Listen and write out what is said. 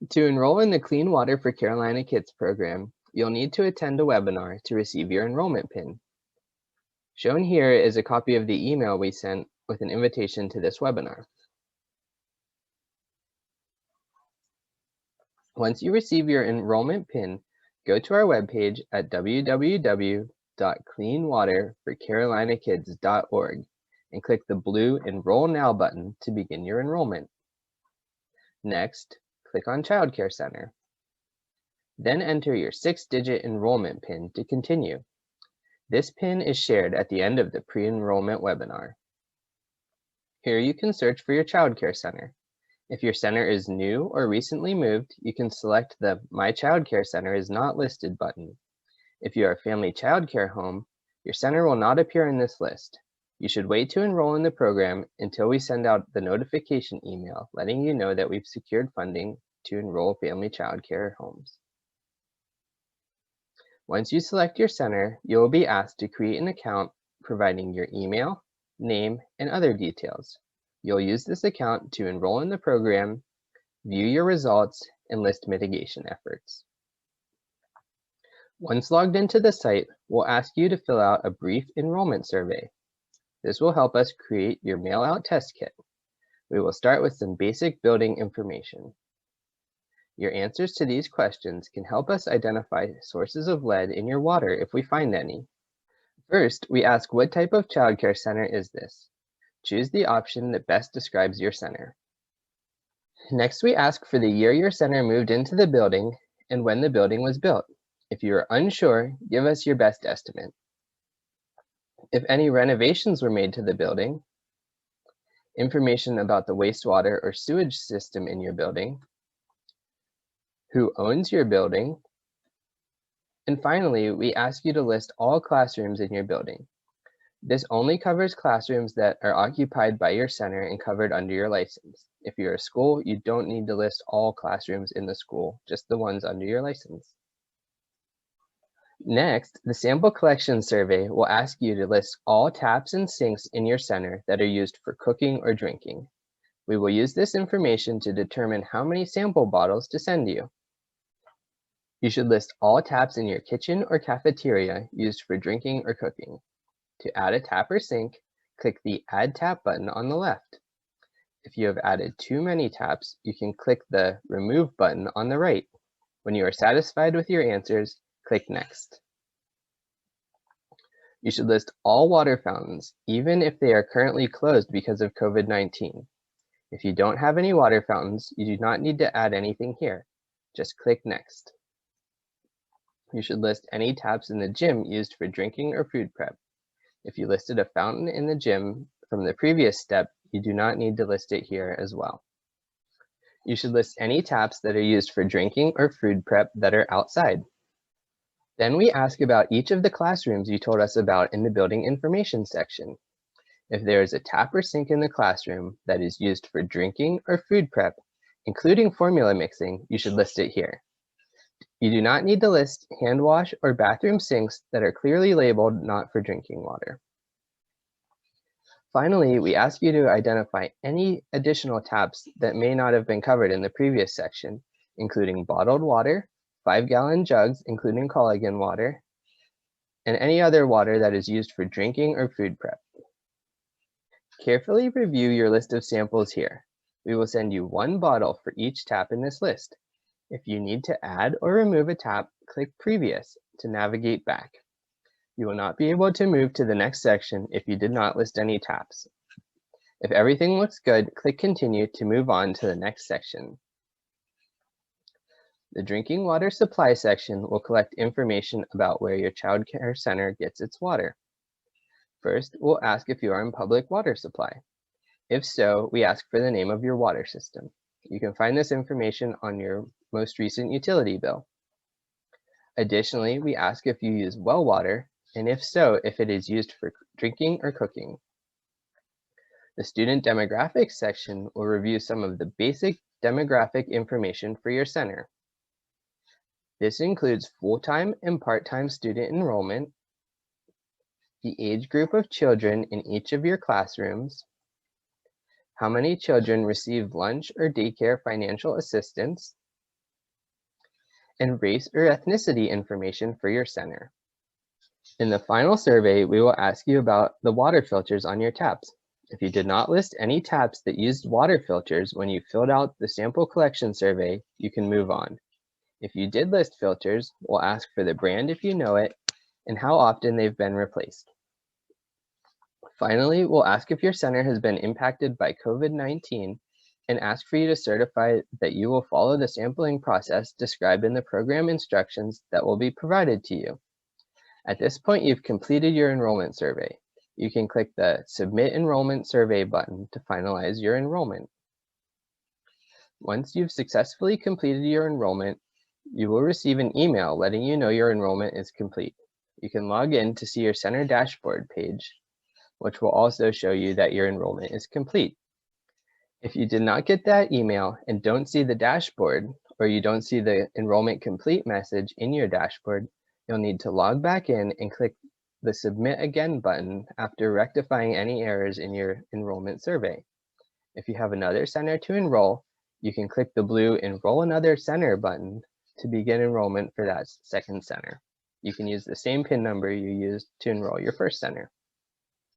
To enroll in the Clean Water for Carolina Kids program, you'll need to attend a webinar to receive your enrollment PIN. Shown here is a copy of the email we sent with an invitation to this webinar. Once you receive your enrollment PIN, go to our webpage at www.cleanwaterforcarolinakids.org and click the blue Enroll Now button to begin your enrollment. Next, click on Child Care Center. Then enter your 6-digit enrollment PIN to continue. This PIN is shared at the end of the pre-enrollment webinar. Here you can search for your child care center. If your center is new or recently moved, you can select the My Child Care Center is not listed button. If you are a family child care home, your center will not appear in this list. You should wait to enroll in the program until we send out the notification email letting you know that we've secured funding to enroll family child care homes. Once you select your center, you will be asked to create an account providing your email, name, and other details. You'll use this account to enroll in the program, view your results, and list mitigation efforts. Once logged into the site, we'll ask you to fill out a brief enrollment survey. This will help us create your mail-out test kit. We will start with some basic building information. Your answers to these questions can help us identify sources of lead in your water if we find any. First, we ask what type of child care center is this? Choose the option that best describes your center. Next, we ask for the year your center moved into the building and when the building was built. If you are unsure, give us your best estimate. If any renovations were made to the building, information about the wastewater or sewage system in your building, who owns your building, and finally, we ask you to list all classrooms in your building. This only covers classrooms that are occupied by your center and covered under your license. If you're a school, you don't need to list all classrooms in the school, just the ones under your license. Next, the sample collection survey will ask you to list all taps and sinks in your center that are used for cooking or drinking. We will use this information to determine how many sample bottles to send you. You should list all taps in your kitchen or cafeteria used for drinking or cooking. To add a tap or sink, click the Add Tap button on the left. If you have added too many taps, you can click the Remove button on the right. When you are satisfied with your answers, click Next. You should list all water fountains, even if they are currently closed because of COVID-19. If you don't have any water fountains, you do not need to add anything here. Just click Next. You should list any taps in the gym used for drinking or food prep. If you listed a fountain in the gym from the previous step, you do not need to list it here as well. You should list any taps that are used for drinking or food prep that are outside. Then we ask about each of the classrooms you told us about in the building information section. If there is a tap or sink in the classroom that is used for drinking or food prep, including formula mixing, you should list it here. You do not need to list hand wash or bathroom sinks that are clearly labeled not for drinking water. Finally, we ask you to identify any additional taps that may not have been covered in the previous section, including bottled water, 5-gallon jugs, including collagen water, and any other water that is used for drinking or food prep. Carefully review your list of samples here. We will send you one bottle for each tap in this list. If you need to add or remove a tap, click Previous to navigate back. You will not be able to move to the next section if you did not list any taps. If everything looks good, click Continue to move on to the next section. The drinking water supply section will collect information about where your child care center gets its water. First, we'll ask if you are in public water supply. If so, we ask for the name of your water system. You can find this information on your most recent utility bill. Additionally, we ask if you use well water, and if so, if it is used for drinking or cooking. The student demographics section will review some of the basic demographic information for your center. This includes full-time and part-time student enrollment, the age group of children in each of your classrooms, how many children receive lunch or daycare financial assistance, and race or ethnicity information for your center. In the final survey, we will ask you about the water filters on your taps. If you did not list any taps that used water filters when you filled out the sample collection survey, you can move on. If you did list filters, we'll ask for the brand if you know it and how often they've been replaced. Finally, we'll ask if your center has been impacted by COVID-19 and ask for you to certify that you will follow the sampling process described in the program instructions that will be provided to you. At this point, you've completed your enrollment survey. You can click the Submit Enrollment Survey button to finalize your enrollment. Once you've successfully completed your enrollment, you will receive an email letting you know your enrollment is complete. You can log in to see your center dashboard page, which will also show you that your enrollment is complete. If you did not get that email and don't see the dashboard, or you don't see the enrollment complete message in your dashboard, you'll need to log back in and click the Submit Again button after rectifying any errors in your enrollment survey. If you have another center to enroll, you can click the blue Enroll Another Center button to begin enrollment for that second center. You can use the same PIN number you used to enroll your first center.